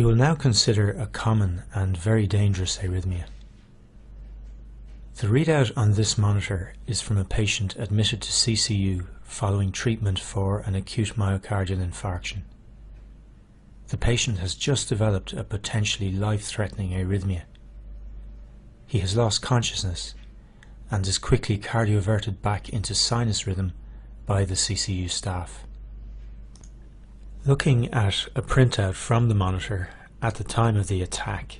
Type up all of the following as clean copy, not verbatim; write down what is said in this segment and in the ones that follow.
We will now consider a common and very dangerous arrhythmia. The readout on this monitor is from a patient admitted to CCU following treatment for an acute myocardial infarction. The patient has just developed a potentially life-threatening arrhythmia. He has lost consciousness and is quickly cardioverted back into sinus rhythm by the CCU staff. Looking at a printout from the monitor at the time of the attack,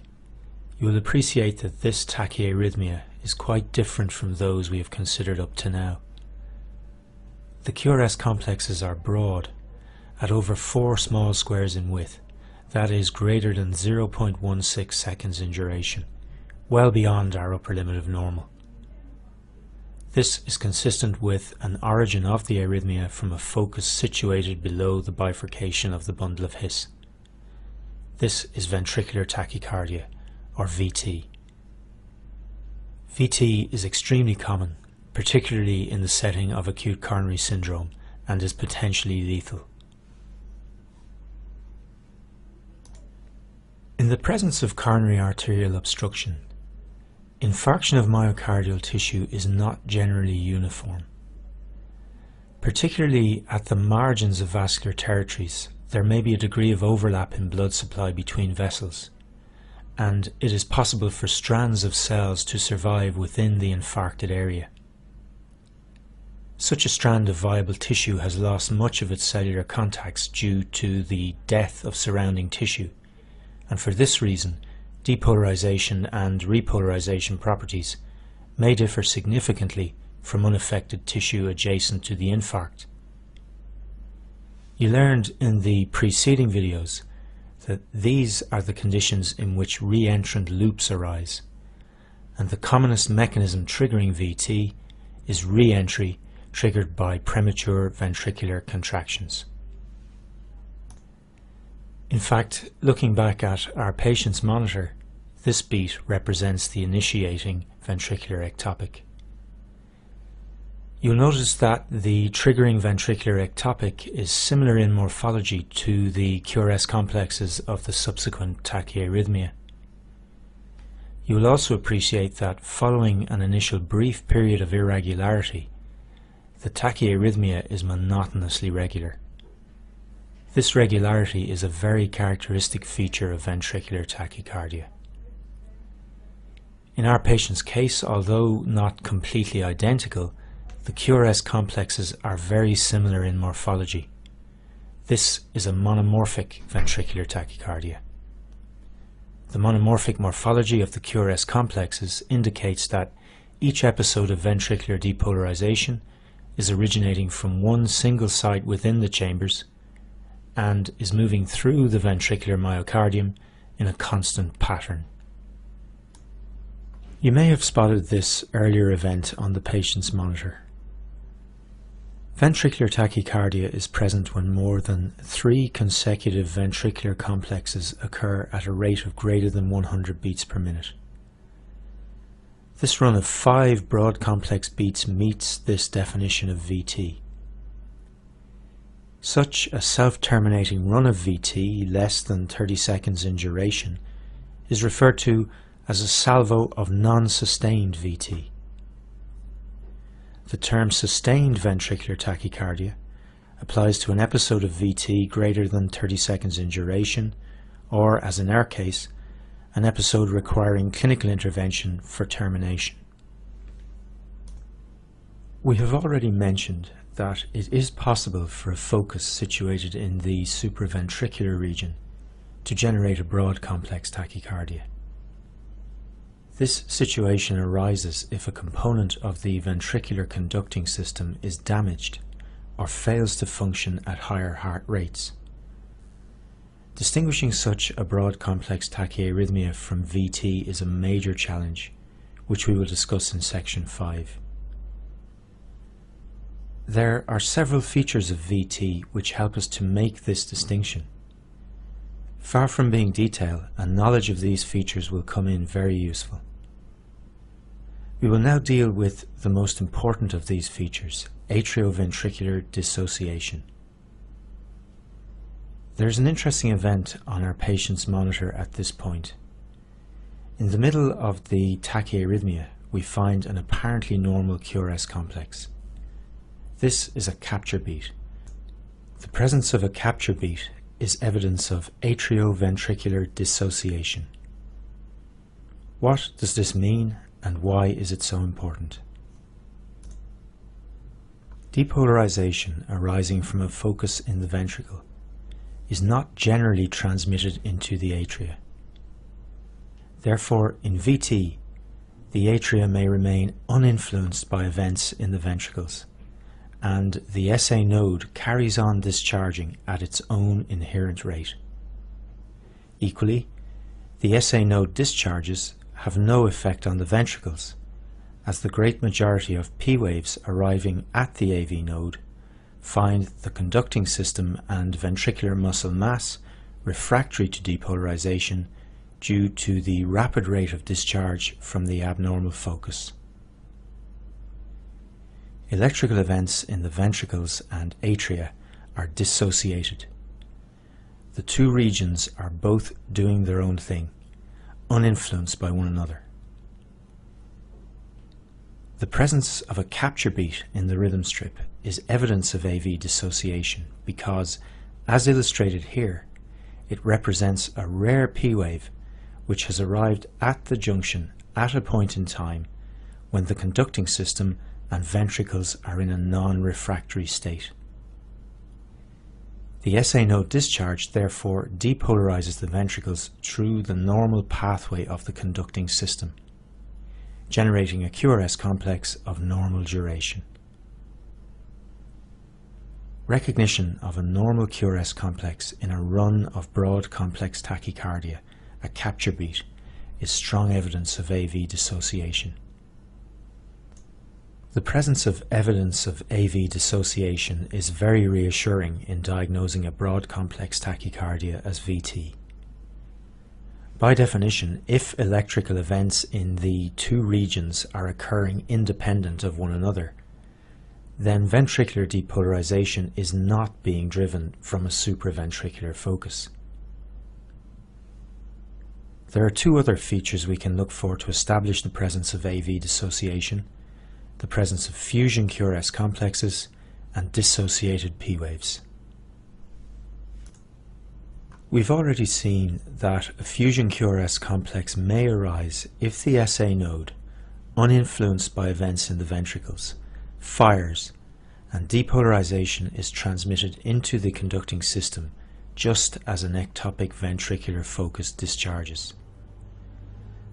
you will appreciate that this tachyarrhythmia is quite different from those we have considered up to now. The QRS complexes are broad, at over 4 small squares in width, that is greater than 0.16 seconds in duration, well beyond our upper limit of normal. This is consistent with an origin of the arrhythmia from a focus situated below the bifurcation of the bundle of His. This is ventricular tachycardia, or VT. VT is extremely common, particularly in the setting of acute coronary syndrome, and is potentially lethal. In the presence of coronary arterial obstruction, infarction of myocardial tissue is not generally uniform. Particularly at the margins of vascular territories, there may be a degree of overlap in blood supply between vessels, and it is possible for strands of cells to survive within the infarcted area. Such a strand of viable tissue has lost much of its cellular contacts due to the death of surrounding tissue, and for this reason, depolarization and repolarization properties may differ significantly from unaffected tissue adjacent to the infarct. You learned in the preceding videos that these are the conditions in which reentrant loops arise, and the commonest mechanism triggering VT is re-entry triggered by premature ventricular contractions. In fact, looking back at our patient's monitor, this beat represents the initiating ventricular ectopic. You'll notice that the triggering ventricular ectopic is similar in morphology to the QRS complexes of the subsequent tachyarrhythmia. You will also appreciate that following an initial brief period of irregularity, the tachyarrhythmia is monotonously regular. This regularity is a very characteristic feature of ventricular tachycardia. In our patient's case, although not completely identical, the QRS complexes are very similar in morphology. This is a monomorphic ventricular tachycardia. The monomorphic morphology of the QRS complexes indicates that each episode of ventricular depolarization is originating from one single site within the chambers and is moving through the ventricular myocardium in a constant pattern. You may have spotted this earlier event on the patient's monitor. Ventricular tachycardia is present when more than 3 consecutive ventricular complexes occur at a rate of greater than 100 beats per minute. This run of 5 broad complex beats meets this definition of VT. Such a self-terminating run of VT, less than 30 seconds in duration, is referred to as a salvo of non-sustained VT. The term sustained ventricular tachycardia applies to an episode of VT greater than 30 seconds in duration, or, as in our case, an episode requiring clinical intervention for termination. We have already mentioned that it is possible for a focus situated in the supraventricular region to generate a broad complex tachycardia. This situation arises if a component of the ventricular conducting system is damaged or fails to function at higher heart rates. Distinguishing such a broad complex tachyarrhythmia from VT is a major challenge, which we will discuss in section 5. There are several features of VT which help us to make this distinction. Far from being detailed, a knowledge of these features will come in very useful. We will now deal with the most important of these features, atrioventricular dissociation. There's an interesting event on our patient's monitor at this point. In the middle of the tachyarrhythmia, we find an apparently normal QRS complex. This is a capture beat. The presence of a capture beat is evidence of atrioventricular dissociation. What does this mean, and why is it so important? Depolarization arising from a focus in the ventricle is not generally transmitted into the atria. Therefore, in VT, the atria may remain uninfluenced by events in the ventricles, and the SA node carries on discharging at its own inherent rate. Equally, the SA node discharges have no effect on the ventricles, as the great majority of P waves arriving at the AV node find the conducting system and ventricular muscle mass refractory to depolarization due to the rapid rate of discharge from the abnormal focus. Electrical events in the ventricles and atria are dissociated. The two regions are both doing their own thing, uninfluenced by one another. The presence of a capture beat in the rhythm strip is evidence of AV dissociation because, as illustrated here, it represents a rare P wave which has arrived at the junction at a point in time when the conducting system and ventricles are in a non-refractory state. The SA node discharge therefore depolarizes the ventricles through the normal pathway of the conducting system, generating a QRS complex of normal duration. Recognition of a normal QRS complex in a run of broad complex tachycardia, a capture beat, is strong evidence of AV dissociation. The presence of evidence of AV dissociation is very reassuring in diagnosing a broad complex tachycardia as VT. By definition, if electrical events in the two regions are occurring independent of one another, then ventricular depolarization is not being driven from a supraventricular focus. There are two other features we can look for to establish the presence of AV dissociation: the presence of fusion QRS complexes and dissociated P waves. We've already seen that a fusion QRS complex may arise if the SA node, uninfluenced by events in the ventricles, fires and depolarization is transmitted into the conducting system just as an ectopic ventricular focus discharges.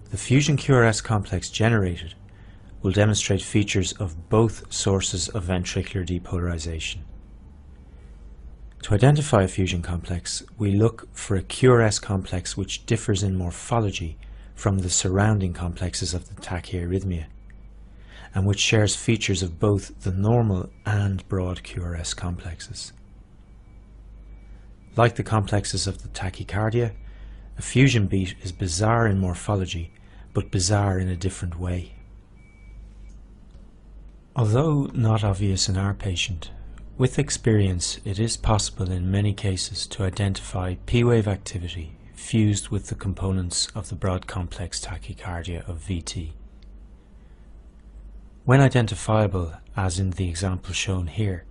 The fusion QRS complex generated will demonstrate features of both sources of ventricular depolarization. To identify a fusion complex, we look for a QRS complex which differs in morphology from the surrounding complexes of the tachyarrhythmia, and which shares features of both the normal and broad QRS complexes. Like the complexes of the tachycardia, a fusion beat is bizarre in morphology, but bizarre in a different way. Although not obvious in our patient, with experience it is possible in many cases to identify P-wave activity fused with the components of the broad complex tachycardia of VT. When identifiable, as in the example shown here,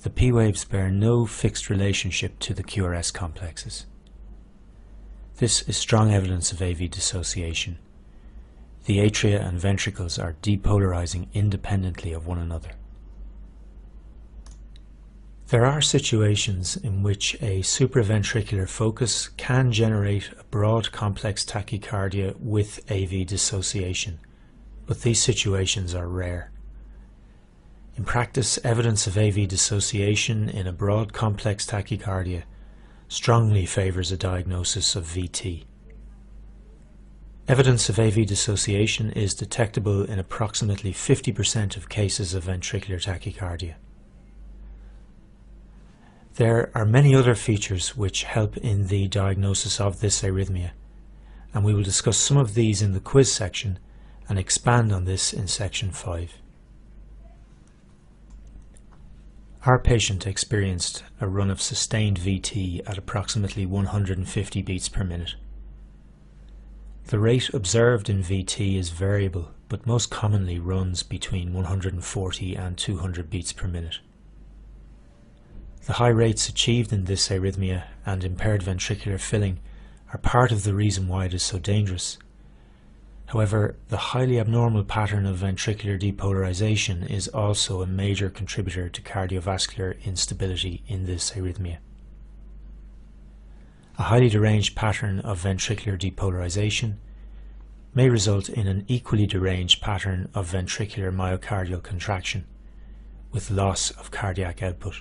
the P-waves bear no fixed relationship to the QRS complexes. This is strong evidence of AV dissociation. The atria and ventricles are depolarizing independently of one another. There are situations in which a supraventricular focus can generate a broad complex tachycardia with AV dissociation, but these situations are rare. In practice, evidence of AV dissociation in a broad complex tachycardia strongly favors a diagnosis of VT. Evidence of AV dissociation is detectable in approximately 50% of cases of ventricular tachycardia. There are many other features which help in the diagnosis of this arrhythmia, and we will discuss some of these in the quiz section and expand on this in section 5. Our patient experienced a run of sustained VT at approximately 150 beats per minute. The rate observed in VT is variable, but most commonly runs between 140 and 200 beats per minute. The high rates achieved in this arrhythmia and impaired ventricular filling are part of the reason why it is so dangerous. However, the highly abnormal pattern of ventricular depolarization is also a major contributor to cardiovascular instability in this arrhythmia. A highly deranged pattern of ventricular depolarization may result in an equally deranged pattern of ventricular myocardial contraction with loss of cardiac output.